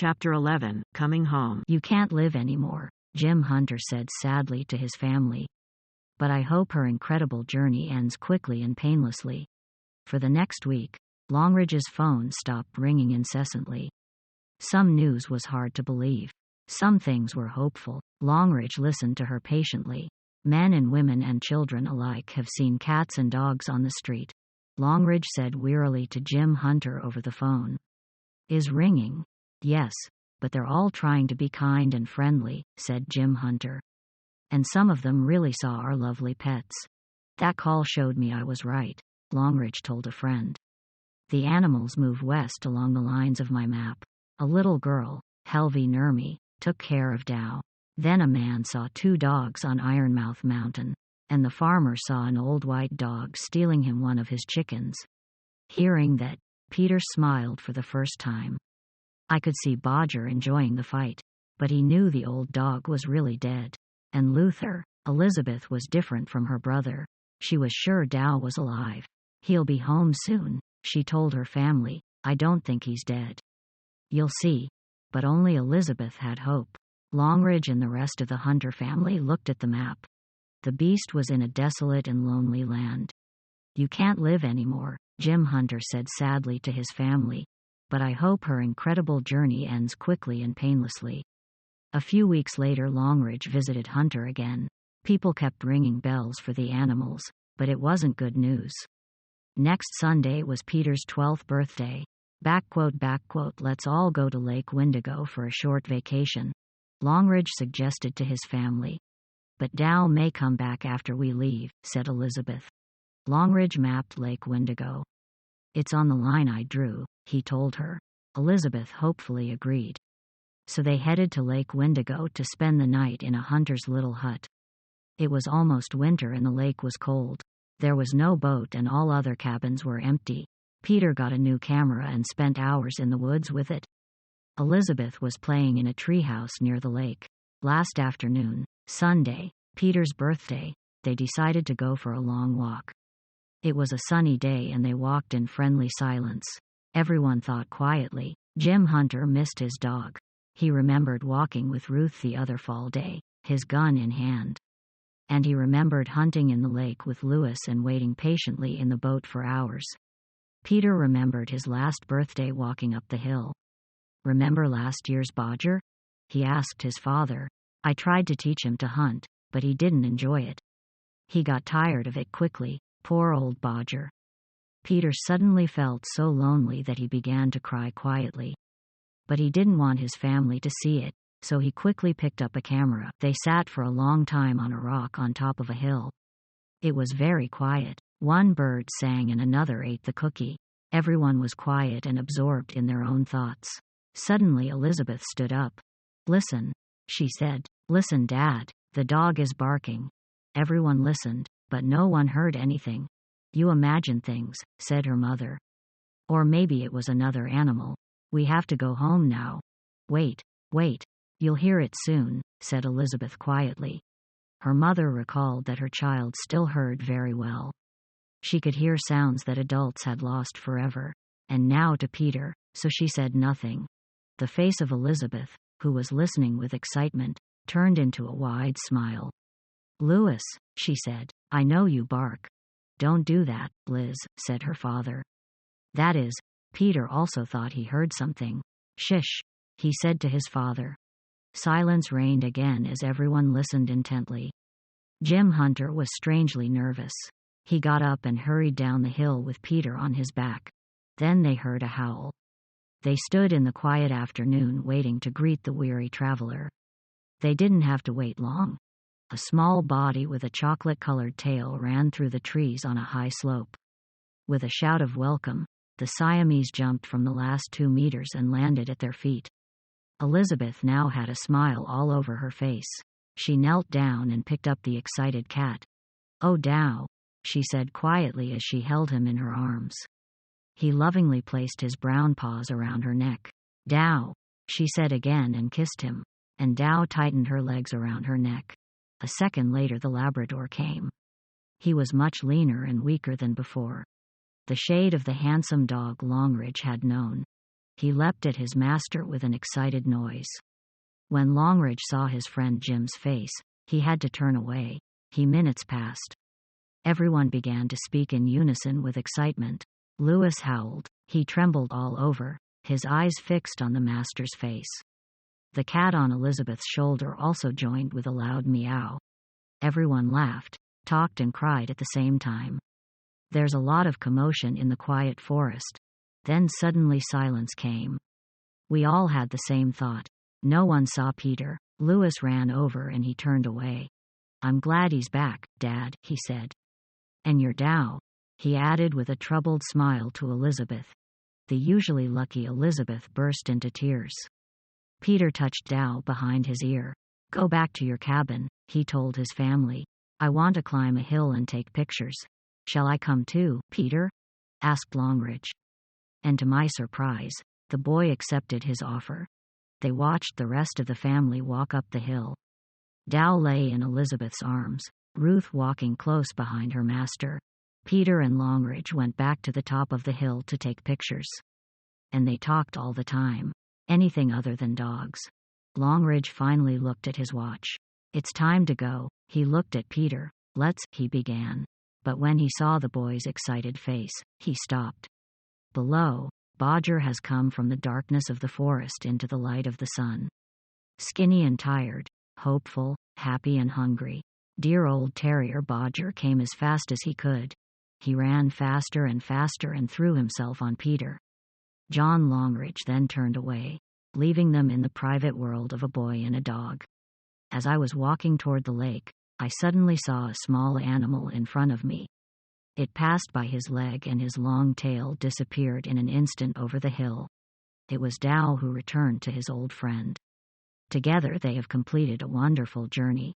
Chapter 11, Coming Home. "You can't live anymore," Jim Hunter said sadly to his family. "But I hope her incredible journey ends quickly and painlessly." For the next week, Longridge's phone stopped ringing incessantly. Some news was hard to believe. Some things were hopeful. Longridge listened to her patiently. "Men and women and children alike have seen cats and dogs on the street," Longridge said wearily to Jim Hunter over the phone. "Is ringing?" "Yes, but they're all trying to be kind and friendly," said Jim Hunter. "And some of them really saw our lovely pets. That call showed me I was right," Longridge told a friend. "The animals move west along the lines of my map. A little girl, Helvi Nurmi, took care of Dow. Then a man saw 2 dogs on Ironmouth Mountain, and the farmer saw an old white dog stealing him one of his chickens." Hearing that, Peter smiled for the first time. I could see Bodger enjoying the fight, but he knew the old dog was really dead. And Luther, Elizabeth was different from her brother. She was sure Dow was alive. "He'll be home soon," she told her family. "I don't think he's dead." "You'll see." But only Elizabeth had hope. Longridge and the rest of the Hunter family looked at the map. The beast was in a desolate and lonely land. "You can't live anymore," Jim Hunter said sadly to his family. "But I hope her incredible journey ends quickly and painlessly." A few weeks later, Longridge visited Hunter again. People kept ringing bells for the animals, but it wasn't good news. Next Sunday was Peter's 12th birthday. "Let's all go to Lake Windigo for a short vacation," Longridge suggested to his family. "But Dow may come back after we leave," said Elizabeth. Longridge mapped Lake Windigo. "It's on the line I drew," he told her. Elizabeth hopefully agreed. So they headed to Lake Windigo to spend the night in a hunter's little hut. It was almost winter and the lake was cold. There was no boat and all other cabins were empty. Peter got a new camera and spent hours in the woods with it. Elizabeth was playing in a treehouse near the lake. Last afternoon, Sunday, Peter's birthday, they decided to go for a long walk. It was a sunny day and they walked in friendly silence. Everyone thought quietly. Jim Hunter missed his dog. He remembered walking with Ruth the other fall day, his gun in hand. And he remembered hunting in the lake with Lewis and waiting patiently in the boat for hours. Peter remembered his last birthday walking up the hill. "Remember last year's Bodger?" he asked his father. "I tried to teach him to hunt, but he didn't enjoy it. He got tired of it quickly, poor old Bodger." Peter suddenly felt so lonely that he began to cry quietly. But he didn't want his family to see it, so he quickly picked up a camera. They sat for a long time on a rock on top of a hill. It was very quiet. One bird sang and another ate the cookie. Everyone was quiet and absorbed in their own thoughts. Suddenly Elizabeth stood up. "Listen," she said. "Listen, Dad, the dog is barking." Everyone listened, but no one heard anything. "You imagine things," said her mother. "Or maybe it was another animal. We have to go home now." Wait. "You'll hear it soon," said Elizabeth quietly. Her mother recalled that her child still heard very well. She could hear sounds that adults had lost forever. And now to Peter, so she said nothing. The face of Elizabeth, who was listening with excitement, turned into a wide smile. "Lewis," she said, "I know you bark." "Don't do that, Liz," said her father. That is, Peter also thought he heard something. "Shish," he said to his father. Silence reigned again as everyone listened intently. Jim Hunter was strangely nervous. He got up and hurried down the hill with Peter on his back. Then they heard a howl. They stood in the quiet afternoon waiting to greet the weary traveler. They didn't have to wait long. A small body with a chocolate-colored tail ran through the trees on a high slope. With a shout of welcome, the Siamese jumped from the last 2 meters and landed at their feet. Elizabeth now had a smile all over her face. She knelt down and picked up the excited cat. "Oh, Dow," she said quietly as she held him in her arms. He lovingly placed his brown paws around her neck. "Dow," she said again and kissed him, and Dow tightened her legs around her neck. A second later the Labrador came. He was much leaner and weaker than before. The shade of the handsome dog Longridge had known. He leapt at his master with an excited noise. When Longridge saw his friend Jim's face, he had to turn away. Minutes passed. Everyone began to speak in unison with excitement. Louis howled. He trembled all over, his eyes fixed on the master's face. The cat on Elizabeth's shoulder also joined with a loud meow. Everyone laughed, talked and cried at the same time. There's a lot of commotion in the quiet forest. Then suddenly silence came. We all had the same thought. No one saw Peter. Louis ran over and he turned away. I'm glad he's back, Dad, he said. And your Dow, he added with a troubled smile to Elizabeth. The usually lucky Elizabeth burst into tears. Peter touched Dow behind his ear. Go back to your cabin, he told his family. I want to climb a hill and take pictures. Shall I come too, Peter? Asked Longridge. And to my surprise, the boy accepted his offer. They watched the rest of the family walk up the hill. Dow lay in Elizabeth's arms, Ruth walking close behind her master. Peter and Longridge went back to the top of the hill to take pictures. And they talked all the time. Anything other than dogs. Longridge finally looked at his watch. It's time to go. He looked at Peter. Let's, he began. But when he saw the boy's excited face, he stopped. Below, Bodger has come from the darkness of the forest into the light of the sun. Skinny and tired, hopeful, happy and hungry. Dear old terrier Bodger came as fast as he could. He ran faster and faster and threw himself on Peter. John Longridge then turned away, leaving them in the private world of a boy and a dog. As I was walking toward the lake, I suddenly saw a small animal in front of me. It passed by his leg and his long tail disappeared in an instant over the hill. It was Dow who returned to his old friend. Together they have completed a wonderful journey.